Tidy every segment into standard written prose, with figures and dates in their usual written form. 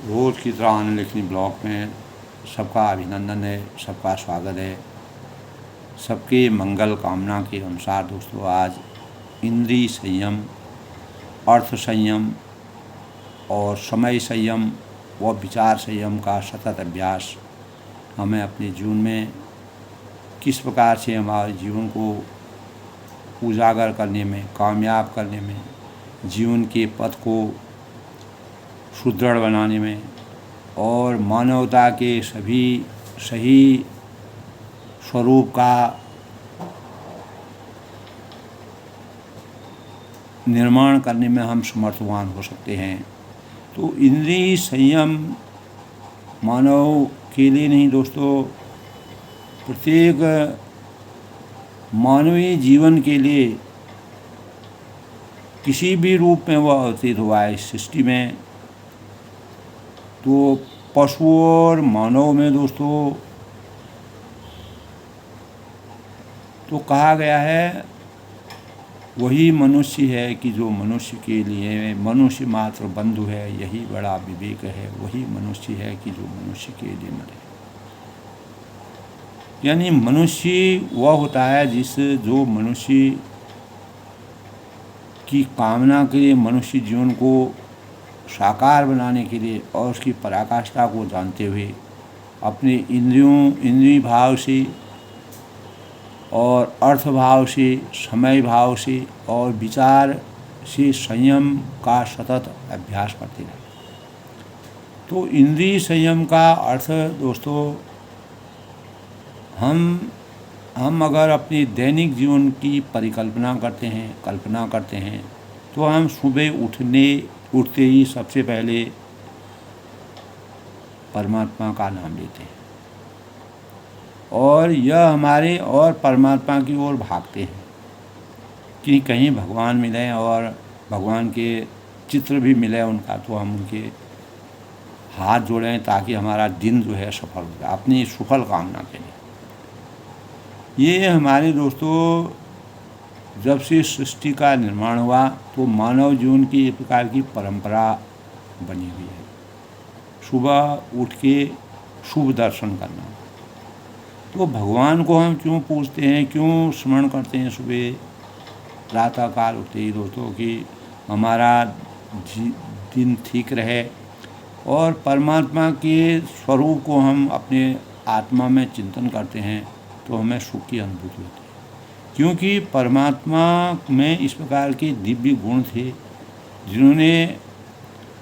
रोज़ की तरह आने लिखनी ब्लॉग में सबका अभिनंदन है, सबका स्वागत है। सबके मंगल कामना के अनुसार दोस्तों आज इंद्रिय संयम, अर्थ संयम और समय संयम व विचार संयम का सतत अभ्यास हमें अपने जीवन में किस प्रकार से हमारे जीवन को उजागर करने में, कामयाब करने में, जीवन के पथ को सुदृढ़ बनाने में और मानवता के सभी सही स्वरूप का निर्माण करने में हम समर्थवान हो सकते हैं। तो इंद्रिय संयम मानव के लिए नहीं दोस्तों, प्रत्येक मानवीय जीवन के लिए किसी भी रूप में वह अवतीत हुआ है इस सृष्टि में। तो पशु और मानव में दोस्तों तो कहा गया है वही मनुष्य है कि जो मनुष्य के लिए मनुष्य मात्र बंधु है, यही बड़ा विवेक है। वही मनुष्य है कि जो मनुष्य के लिए मरे। यानी मनुष्य वह होता है जो मनुष्य की कामना के लिए, मनुष्य जीवन को साकार बनाने के लिए और उसकी पराकाष्ठा को जानते हुए अपने इंद्रिय भाव से और अर्थ भाव से, समय भाव से और विचार से संयम का सतत अभ्यास करते रहे। तो इंद्रिय संयम का अर्थ दोस्तों हम अगर अपनी दैनिक जीवन की परिकल्पना करते हैं, कल्पना करते हैं, तो हम सुबह उठते ही सबसे पहले परमात्मा का नाम लेते हैं और यह हमारे और परमात्मा की ओर भागते हैं कि कहीं भगवान मिले और भगवान के चित्र भी मिले उनका, तो हम उनके हाथ जोड़ें ताकि हमारा दिन जो है सफल हो जाए अपनी सफल कामना के लिए। ये हमारे दोस्तों जब से सृष्टि का निर्माण हुआ तो मानव जीवन की एक प्रकार की परंपरा बनी हुई है। सुबह उठ के शुभ दर्शन करना। तो भगवान को हम क्यों पूजते हैं, क्यों स्मरण करते हैं सुबह प्रातःकाल उठते ही दोस्तों कि हमारा दिन ठीक रहे और परमात्मा के स्वरूप को हम अपने आत्मा में चिंतन करते हैं तो हमें सुख की अनुभूति होती है। क्योंकि परमात्मा में इस प्रकार के दिव्य गुण थे जिन्होंने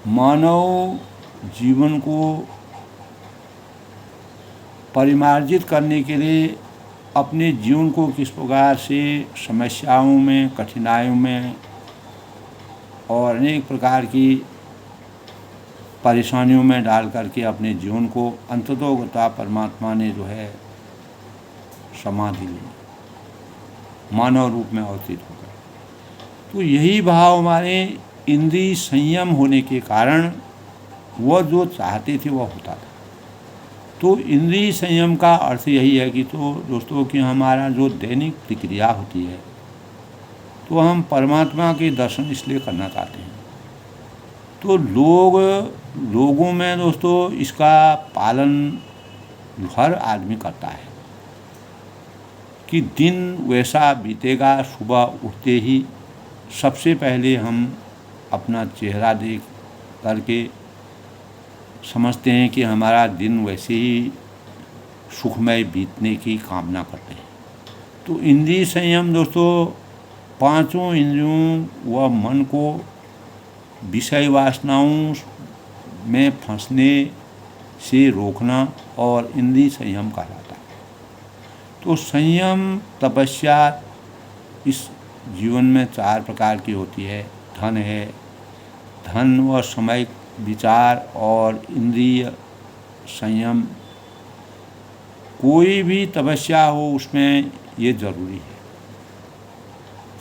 मानव जीवन को परिमार्जित करने के लिए अपने जीवन को किस प्रकार से समस्याओं में, कठिनाइयों में और अनेक प्रकार की परेशानियों में डाल करके अपने जीवन को अंततोगता परमात्मा ने जो है समाधि ली, मानव रूप में अवतीत हो गए। तो यही भाव हमारे इंद्रिय संयम होने के कारण वह जो चाहते थे वह होता था। तो इंद्रिय संयम का अर्थ यही है कि तो दोस्तों कि हमारा जो दैनिक प्रक्रिया होती है तो हम परमात्मा के दर्शन इसलिए करना चाहते हैं। तो लोगों में दोस्तों इसका पालन हर आदमी करता है कि दिन वैसा बीतेगा, सुबह उठते ही सबसे पहले हम अपना चेहरा देख करके समझते हैं कि हमारा दिन वैसे ही सुखमय बीतने की कामना करते हैं। तो इंद्रिय संयम दोस्तों पांचों इंद्रियों व मन को विषय वासनाओं में फंसने से रोकना और इंद्रिय संयम कहलाता है। तो संयम तपस्या इस जीवन में चार प्रकार की होती है। धन है, धन व समय, विचार और इंद्रिय संयम। कोई भी तपस्या हो उसमें ये जरूरी है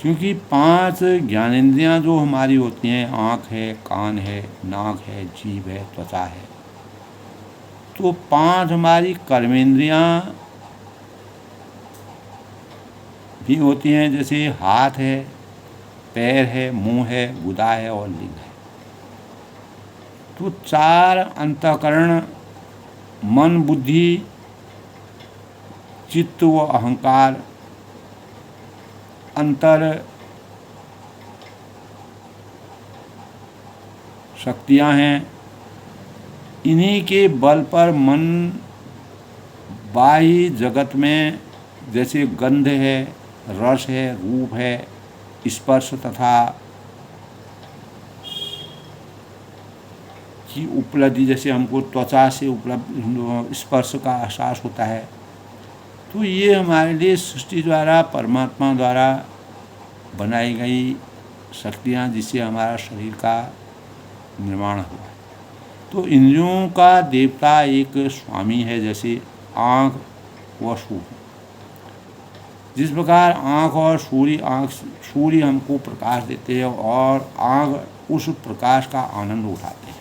क्योंकि पांच ज्ञानेंद्रियां जो हमारी होती हैं, आँख है, कान है, नाक है, जीभ है, त्वचा है, तो पांच हमारी कर्मेंद्रियां भी होती हैं, जैसे हाथ है, पैर है, मुंह है, गुदा है और लिंग है। तो चार अंतःकरण मन, बुद्धि, चित्त व अहंकार अंतर शक्तियां हैं। इन्हीं के बल पर मन बाह्य जगत में जैसे गंध है, रस है, रूप है, स्पर्श तथा की उपलब्धि, जैसे हमको त्वचा से उपलब्ध स्पर्श का एहसास होता है, तो ये हमारे लिए सृष्टि द्वारा, परमात्मा द्वारा बनाई गई शक्तियाँ, जिससे हमारा शरीर का निर्माण हुआ है। तो इंद्रियों का देवता एक स्वामी है, जैसे आँख व सूर्य। जिस प्रकार आँख और सूर्य हमको प्रकाश देते हैं और आँख उस प्रकाश का आनंद उठाते हैं,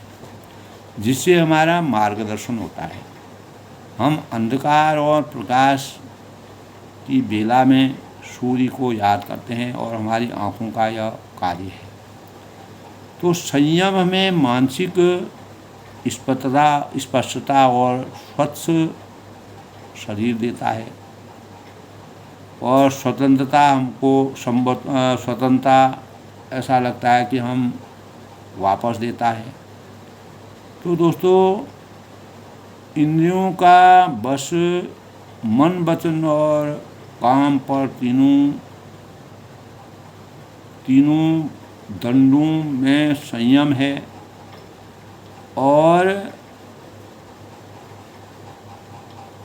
जिससे हमारा मार्गदर्शन होता है। हम अंधकार और प्रकाश की बेला में सूर्य को याद करते हैं और हमारी आँखों का यह कार्य है। तो संयम हमें मानसिक स्पष्टता और स्वच्छ शरीर देता है, और स्वतंत्रता हमको स्वतंत्रता ऐसा लगता है कि हम वापस देता है। तो दोस्तों, इंद्रियों का बस मन, वचन और काम पर तीनों दंडों में संयम है, और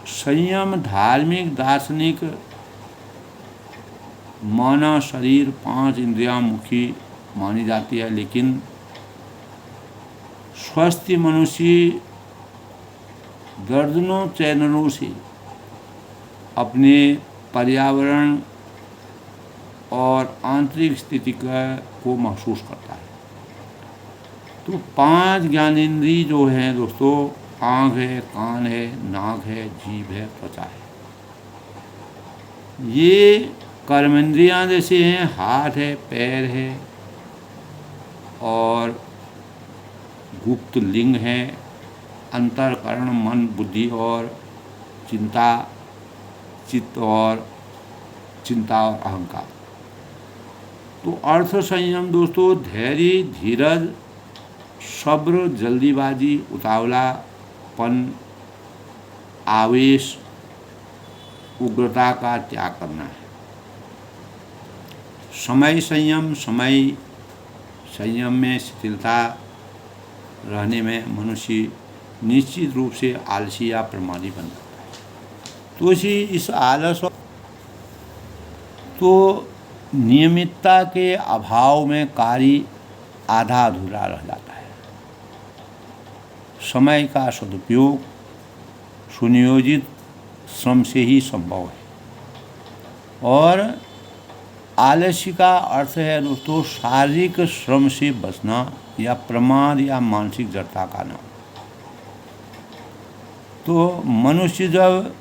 संयम धार्मिक, दार्शनिक, मानव शरीर 5 इंद्रियां मुखी मानी जाती है, लेकिन स्वस्थ मनुष्य दर्जनों चैनलों से अपने पर्यावरण और आंतरिक स्थिति को महसूस करता है। तो 5 ज्ञानेंद्रिय जो हैं दोस्तों, आँख है, कान है, नाक है, जीभ है, त्वचा है। ये कर्मेंद्रियाँ जैसे हैं, हाथ है, पैर है, और गुप्त लिंग है, अंतःकरण मन, बुद्धि और चित्त और अहंकार। तो अर्थ संयम दोस्तों धैर्य, धीरज, सब्र, जल्दीबाजी, उतावलापन, आवेश, उग्रता का त्याग करना है। समय संयम में शिथिलता रहने में मनुष्य निश्चित रूप से आलसी या प्रमादी बन जाता है। तो इस आलस तो नियमितता के अभाव में कार्य आधा अधूरा रह जाता है। समय का सदुपयोग सुनियोजित श्रम से ही संभव है, और आलस्य का अर्थ है दोस्तों शारीरिक श्रम से बचना या प्रमाद या मानसिक जड़ता का नाम। तो मनुष्य जब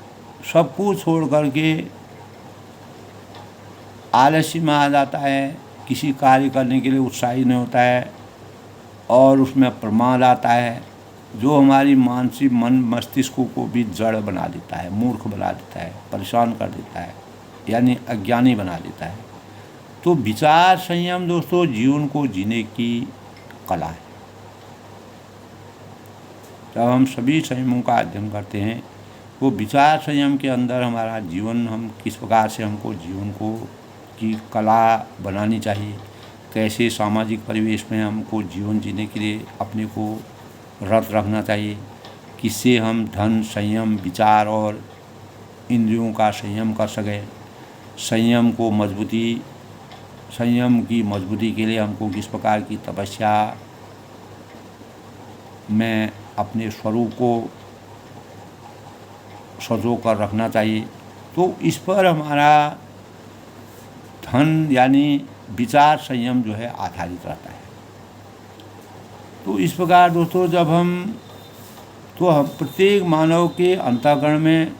सब कुछ छोड़ करके आलस्य में आ जाता है, किसी कार्य करने के लिए उत्साही नहीं होता है, और उसमें प्रमाद आता है, जो हमारी मानसिक मन मस्तिष्क को भी जड़ बना देता है, मूर्ख बना देता है, परेशान कर देता है, यानी अज्ञानी बना देता है। तो विचार संयम दोस्तों जीवन को जीने की कला है। जब हम सभी संयमों का अध्ययन करते हैं, वो विचार संयम के अंदर हमारा जीवन, हम किस प्रकार से हमको जीवन को की कला बनानी चाहिए, कैसे सामाजिक परिवेश में हमको जीवन जीने के लिए अपने को रत रखना चाहिए, किससे हम धन, संयम, विचार और इंद्रियों का संयम कर सकें, संयम की मजबूती के लिए हमको किस प्रकार की तपस्या में अपने स्वरूप को सजो कर रखना चाहिए। तो इस पर हमारा धन यानी विचार संयम जो है आधारित रहता है। तो इस प्रकार दोस्तों जब हम प्रत्येक मानव के अंतःकरण में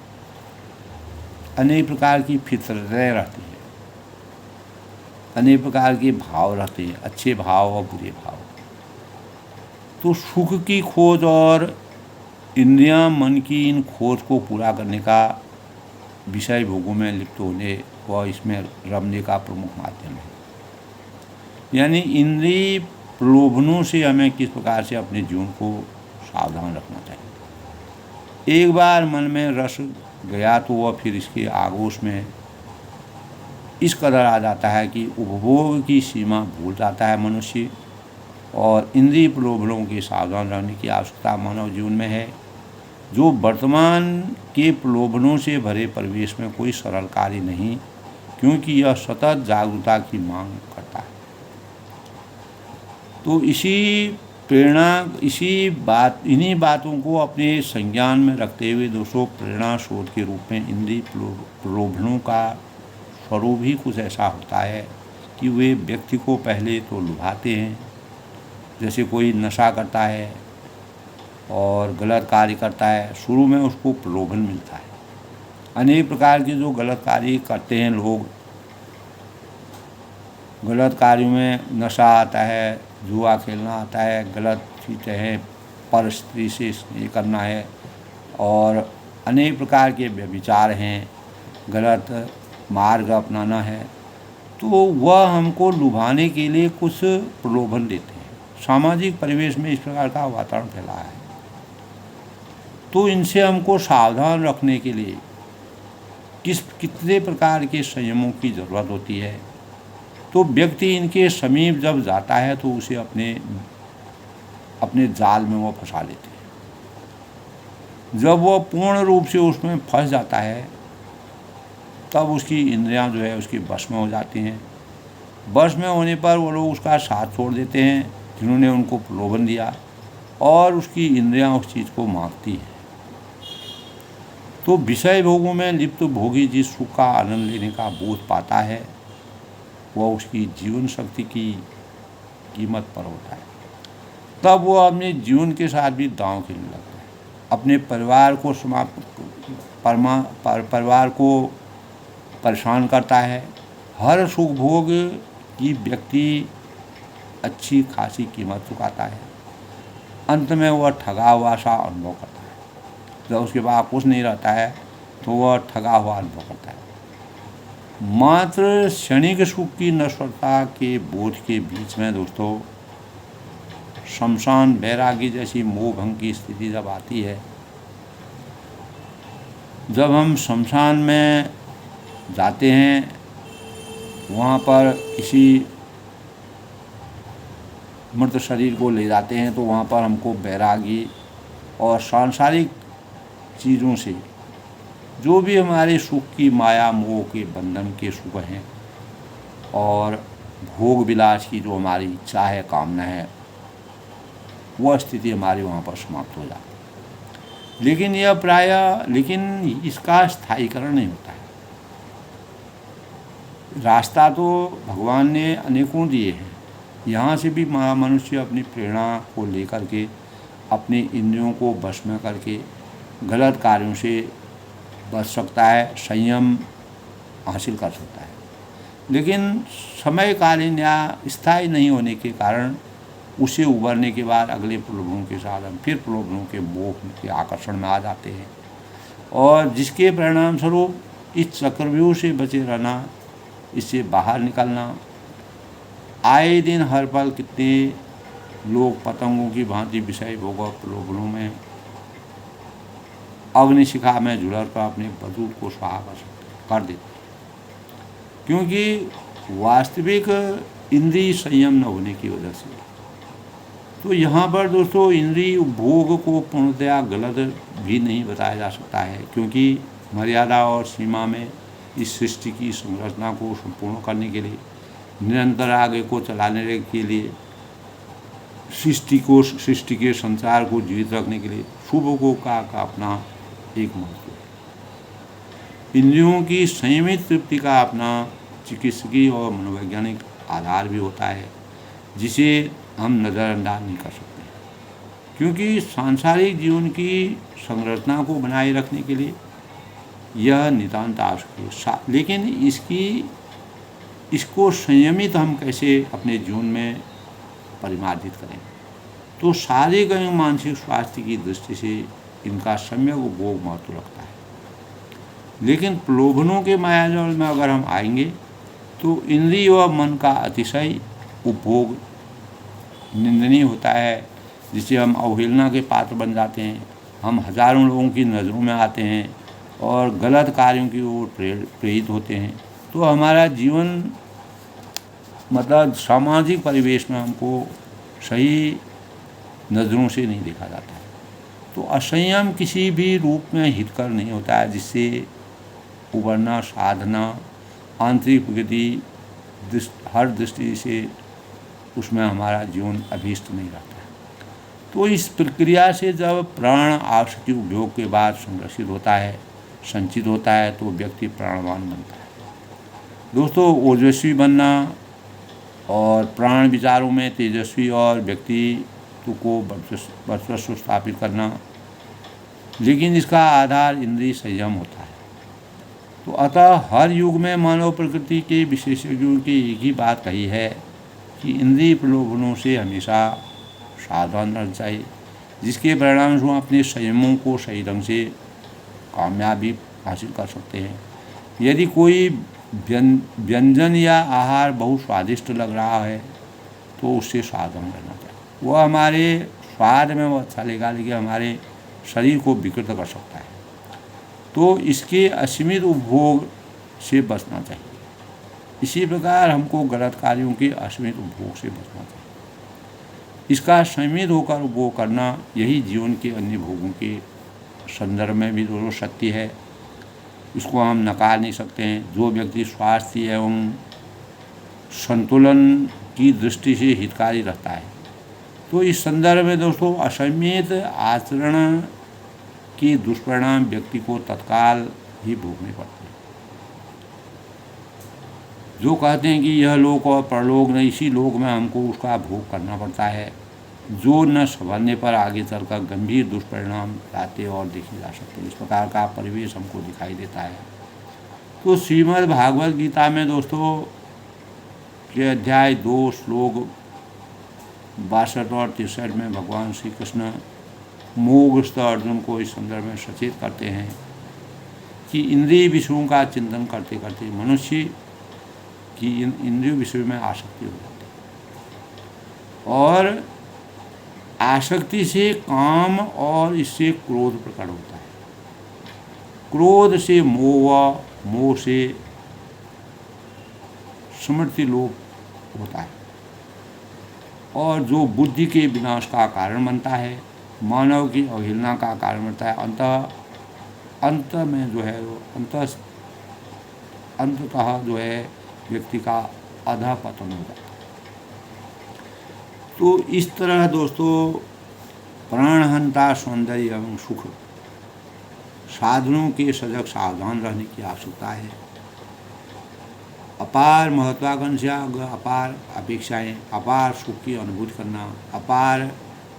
अनेक प्रकार की फितरतें रहती हैं, अनेक प्रकार के भाव रहते हैं, अच्छे भाव और बुरे भाव। तो सुख की खोज और इंद्रियां मन की इन खोज को पूरा करने का विषय भोगों में लिप्त होने व इसमें रमने का प्रमुख माध्यम है। यानी इंद्रिय प्रलोभनों से हमें किस प्रकार से अपने जीवन को सावधान रखना चाहिए। एक बार मन में रस गया तो वह फिर इसके आगोश में इस कदर आ जाता है कि उपभोग की सीमा भूल जाता है मनुष्य, और इंद्रिय प्रलोभनों के सावधान रहने की आवश्यकता मानव जीवन में है। जो वर्तमान के प्रलोभनों से भरे परिवेश में कोई सरल कार्य नहीं, क्योंकि यह सतत जागरूकता की मांग करता है। तो इन्हीं बातों को अपने संज्ञान में रखते हुए दोस्तों, प्रेरणा स्रोत के रूप में इंद्रिय प्रलोभनों का स्वरूप ही कुछ ऐसा होता है कि वे व्यक्ति को पहले तो लुभाते हैं। जैसे कोई नशा करता है और गलत कार्य करता है, शुरू में उसको प्रलोभन मिलता है। अनेक प्रकार के जो गलत कार्य करते हैं लोग, गलत कार्यों में नशा आता है, जुआ खेलना आता है, गलत चीज़ें हैं, पर स्त्री से स्नेह करना है, और अनेक प्रकार के व्यभिचार हैं, गलत मार्ग अपनाना है। तो वह हमको लुभाने के लिए कुछ प्रलोभन देते हैं। सामाजिक परिवेश में इस प्रकार का वातावरण फैला है। तो इनसे हमको सावधान रखने के लिए कितने प्रकार के संयमों की ज़रूरत होती है। तो व्यक्ति इनके समीप जब जाता है तो उसे अपने जाल में वो फंसा लेते हैं। जब वह पूर्ण रूप से उसमें फंस जाता है तब उसकी इंद्रियां जो है उसकी वश में हो जाती हैं। वश में होने पर वो लोग उसका साथ छोड़ देते हैं जिन्होंने उनको प्रलोभन दिया, और उसकी इंद्रियां उस चीज़ को मांगती हैं। तो विषय भोगों में लिप्त भोगी जिस सुख का आनंद लेने का बोध पाता है वह उसकी जीवन शक्ति की कीमत पर होता है। तब वह अपने जीवन के साथ भी दांव खेलने लगता है। अपने परिवार को परेशान करता है। हर सुख भोग की व्यक्ति अच्छी खासी कीमत चुकाता है। अंत में वह ठगा हुआ सा अनुभव करता है। जब उसके पास कुछ नहीं रहता है तो वह ठगा हुआ अनुभव करता है। मात्र क्षणिक सुख की नश्वरता के बोझ के बीच में दोस्तों शमशान बैरागी जैसी मोह भंग की स्थिति जब आती है, जब हम शमशान में जाते हैं, वहाँ पर किसी मृत शरीर को ले जाते हैं, तो वहाँ पर हमको बैरागी और सांसारिक चीज़ों से जो भी हमारे सुख की माया मोह के बंधन के सुख हैं और भोग विलास की जो हमारी इच्छा है, कामना है, वह स्थिति हमारी वहाँ पर समाप्त हो जाती है। लेकिन इसका स्थायीकरण नहीं होता है। रास्ता तो भगवान ने अनेकों दिए हैं। यहाँ से भी मनुष्य अपनी प्रेरणा को लेकर के अपने इंद्रियों को वश में करके गलत कार्यों से बच सकता है, संयम हासिल कर सकता है। लेकिन समयकालीन या स्थायी नहीं होने के कारण उसे उभरने के बाद अगले प्रलोभनों के साथ हम फिर प्रलोभनों के मोह के आकर्षण में आ जाते हैं, और जिसके परिणाम स्वरूप इस चक्रव्यूह से बचे रहना, इससे बाहर निकलना, आए दिन हर पल कितने लोग पतंगों की भांति विषय भोग और प्रलोभनों में अग्निशिखा में झुलर कर अपने वजूद को स्वाहा कर देते हैं, क्योंकि वास्तविक इंद्रिय संयम न होने की वजह से। तो यहाँ पर दोस्तों इंद्रिय उपभोग को पूर्णतया गलत भी नहीं बताया जा सकता है, क्योंकि मर्यादा और सीमा में इस सृष्टि की संरचना को संपूर्ण करने के लिए, निरंतर आगे को चलाने के लिए, सृष्टि के संसार को जीवित रखने के लिए शुभ को का अपना एक महत्व है। इंद्रियों की संयमित तृप्ति का अपना चिकित्सकीय और मनोवैज्ञानिक आधार भी होता है, जिसे हम नज़रअंदाज नहीं कर सकते, क्योंकि सांसारिक जीवन की संरचना को बनाए रखने के लिए यह नितांत आवश्यक है। लेकिन इसको संयमित हम कैसे अपने जीवन में परिमार्जित करें, तो शारीरिक एवं मानसिक स्वास्थ्य की दृष्टि से इनका सम्यक उपभोग महत्व रखता है। लेकिन प्रलोभनों के मायाजाल में अगर हम आएंगे तो इंद्रिय व मन का अतिशय उपभोग निंदनीय होता है, जिससे हम अवहेलना के पात्र बन जाते हैं, हम हजारों लोगों की नज़रों में आते हैं और गलत कार्यों की ओर प्रेरित होते हैं। तो हमारा जीवन मतलब सामाजिक परिवेश में हमको सही नज़रों से नहीं देखा जाता है। तो असंयम किसी भी रूप में हितकर नहीं होता है, जिससे उबरना, साधना, आंतरिक प्रगति हर दृष्टि से उसमें हमारा जीवन अभीष्ट नहीं रहता है। तो इस प्रक्रिया से जब प्राण आवश्यक उपयोग के बाद संरक्षित होता है, संचित होता है, तो व्यक्ति प्राणवान बनता है। दोस्तों, ओजस्वी बनना और प्राण विचारों में तेजस्वी और व्यक्तित्व को वर्चस्व स्थापित करना, लेकिन इसका आधार इंद्रिय संयम होता है। तो अतः हर युग में मानव प्रकृति के विशेषज्ञों की एक ही बात कही है कि इंद्रिय प्रलोभनों से हमेशा सावधान रहना चाहिए, जिसके परिणाम स्वरूप अपने संयमों को सही ढंग से कामयाबी हासिल कर सकते हैं। यदि कोई व्यंजन या आहार बहुत स्वादिष्ट लग रहा है तो उससे सावधान रहना चाहिए। वह हमारे स्वाद में वो अच्छा लगेगा, लेकिन हमारे शरीर को विकृत कर सकता है। तो इसके असीमित उपभोग से बचना चाहिए। इसी प्रकार हमको गलत कार्यों के असीमित उपभोग से बचना चाहिए। इसका सीमित होकर उपभोग करना, यही जीवन के अन्य भोगों के संदर्भ में भी दोनों सत्य है, इसको हम नकार नहीं सकते हैं। जो व्यक्ति स्वास्थ्य एवं संतुलन की दृष्टि से हितकारी रहता है, तो इस संदर्भ में दोस्तों असंयमित आचरण के दुष्परिणाम व्यक्ति को तत्काल ही भोगने पड़ते हैं। जो कहते हैं कि यह लोक और परलोक न, इसी लोक में हमको उसका भोग करना पड़ता है, जो न संभलने पर आगे चलकर गंभीर दुष्परिणाम लाते और देखे जा सकते हैं। इस प्रकार का परिवेश हमको दिखाई देता है। तो श्रीमद् भागवत गीता में दोस्तों के अध्याय 2 श्लोक 62 और 63 में भगवान श्री कृष्ण मोहग्रस्त अर्जुन को इस संदर्भ में सचेत करते हैं कि इंद्रिय विषयों का चिंतन करते करते मनुष्य की इंद्रिय विषय में आसक्ति हो जाती है, और आसक्ति से काम और इससे क्रोध प्रकट होता है। क्रोध से मोह, मोह से स्मृति लोप होता है, और जो बुद्धि के विनाश का कारण बनता है, मानव की अवहेलना का कारण बनता है। अंत में जो है वो अंततः जो है व्यक्ति का अधःपतन हो जाता है। तो इस तरह दोस्तों प्राणहंता सौंदर्य एवं सुख साधनों के सजग सावधान रहने की आवश्यकता है। अपार महत्वाकांक्षा, अपार अपेक्षाएं, अपार सुख की अनुभूति करना, अपार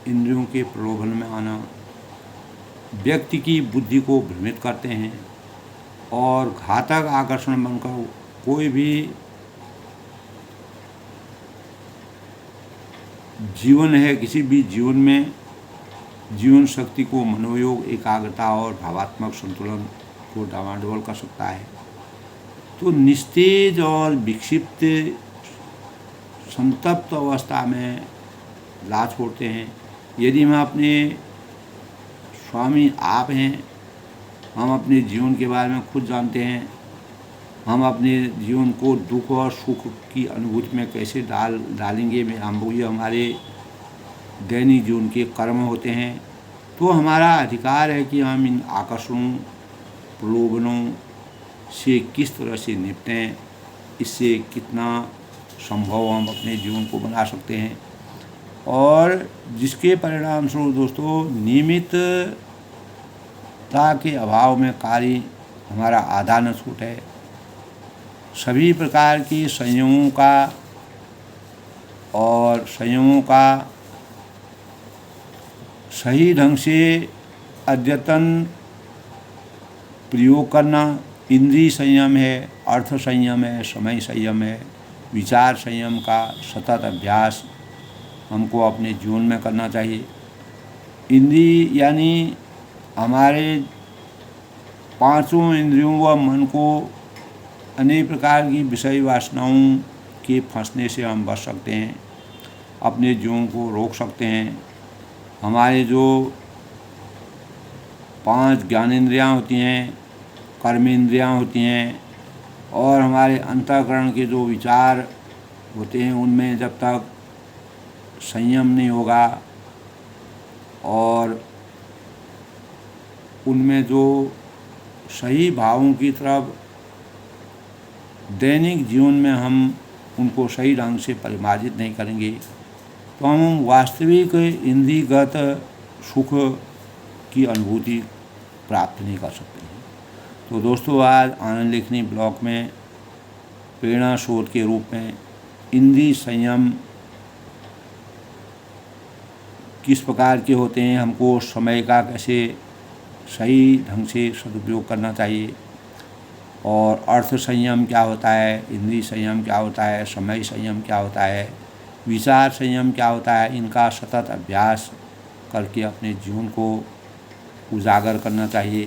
इंद्रियों के प्रलोभन में आना व्यक्ति की बुद्धि को भ्रमित करते हैं, और घातक आकर्षण बनकर कोई भी जीवन है, किसी भी जीवन में जीवन शक्ति को, मनोयोग, एकाग्रता और भावात्मक संतुलन को डामाडोल कर सकता है। तो निस्तेज और विक्षिप्त संतप्त अवस्था में ला छोड़ते हैं। यदि हम अपने स्वामी आप हैं, हम अपने जीवन के बारे में खुद जानते हैं, हम अपने जीवन को दुख और सुख की अनुभूति में कैसे डालेंगे, ये हमारे दैनिक जीवन के कर्म होते हैं। तो हमारा अधिकार है कि हम इन आकर्षणों, प्रलोभनों से किस तरह से निपटें, इससे कितना संभव हम अपने जीवन को बना सकते हैं, और जिसके परिणाम स्वरूप दोस्तों नियमितता के अभाव में कार्य हमारा आधा न छूटे। सभी प्रकार की संयमों का सही ढंग से अद्यतन प्रयोग करना इंद्रिय संयम है, अर्थ संयम है, समय संयम है, विचार संयम का सतत अभ्यास हमको अपने जीवन में करना चाहिए। इंद्रिय यानी हमारे पांचों इंद्रियों व मन को अनेक प्रकार की विषय वासनाओं के फंसने से हम बच सकते हैं, अपने जीवन को रोक सकते हैं। हमारे जो 5 ज्ञानेंद्रियाँ होती हैं, कर्मेंद्रियाँ होती हैं और हमारे अंतःकरण के जो विचार होते हैं, उनमें जब तक संयम नहीं होगा और उनमें जो सही भावों की तरफ दैनिक जीवन में हम उनको सही ढंग से परिमार्जित नहीं करेंगे तो हम वास्तविक इंद्रियगत सुख की अनुभूति प्राप्त नहीं कर सकते हैं। तो दोस्तों, आज आनंद लेखनी ब्लॉग में प्रेरणा स्रोत के रूप में इंद्रिय संयम किस प्रकार के होते हैं, हमको समय का कैसे सही ढंग से सदुपयोग करना चाहिए, और अर्थ संयम क्या होता है, इंद्रिय संयम क्या होता है, समय संयम क्या होता है, विचार संयम क्या होता है, इनका सतत अभ्यास करके अपने जीवन को उजागर करना चाहिए।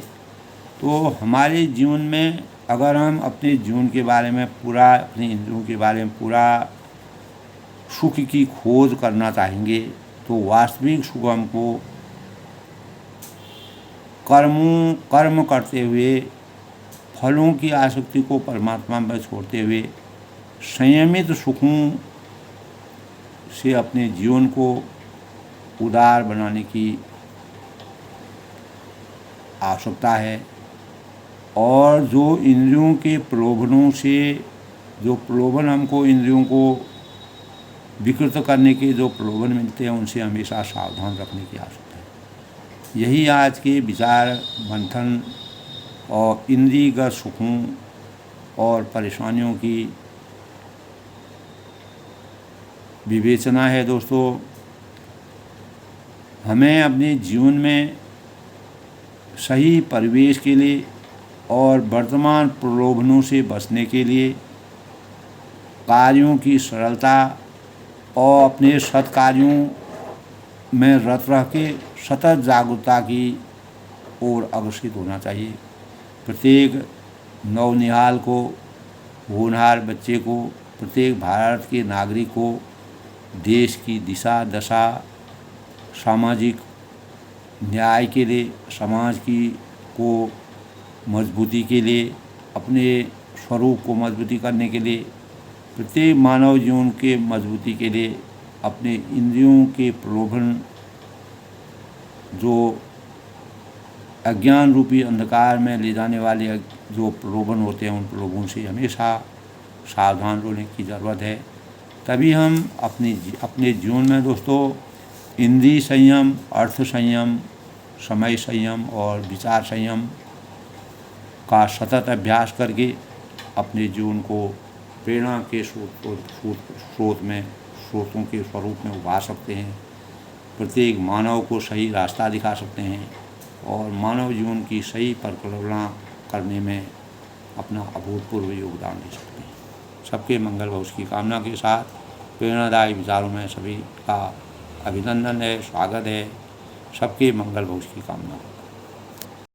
तो हमारे जीवन में अगर हम अपने जीवन के बारे में पूरा, अपने इंद्रियों के बारे में पूरा सुख की खोज करना चाहेंगे तो वास्तविक सुख हमको कर्म करते हुए, फलों की आसक्ति को परमात्मा में छोड़ते हुए संयमित सुखों से अपने जीवन को उदार बनाने की आवश्यकता है। और जो इंद्रियों के प्रलोभनों से, जो प्रलोभन हमको इंद्रियों को विकृत करने के जो प्रलोभन मिलते हैं, उनसे हमेशा सावधान रखने की आवश्यकता है। यही आज के विचार मंथन और इंद्रियगत सुखों और परेशानियों की विवेचना है। दोस्तों, हमें अपने जीवन में सही परिवेश के लिए और वर्तमान प्रलोभनों से बचने के लिए कार्यों की सरलता और अपने सत्कार्यों में रत रह के सतत जागरूकता की ओर अग्रसित होना चाहिए। प्रत्येक नवनिहाल को, होनहार बच्चे को, प्रत्येक भारत के नागरिक को देश की दिशा दशा, सामाजिक न्याय के लिए, समाज की को मजबूती के लिए, अपने स्वरूप को मजबूती करने के लिए, प्रत्येक मानव जीवन के मजबूती के लिए अपने इंद्रियों के प्रलोभन, जो अज्ञान रूपी अंधकार में ले जाने वाले जो प्रलोभन होते हैं, उन प्रलोभनों से हमेशा सावधान रहने की ज़रूरत है। तभी हम अपने जीवन में दोस्तों इंद्रिय संयम, अर्थ संयम, समय संयम और विचार संयम का सतत अभ्यास करके अपने जीवन को प्रेरणा के स्रोतों के स्वरूप में उभार सकते हैं। प्रत्येक मानव को सही रास्ता दिखा सकते हैं और मानव जीवन की सही परिकल्पना करने में अपना अभूतपूर्व योगदान दे सकते हैं। सबके मंगल भविष्य की कामना के साथ प्रेरणादायी विचारों में सभी का अभिनंदन है, स्वागत है। सबके मंगल भविष्य की कामना।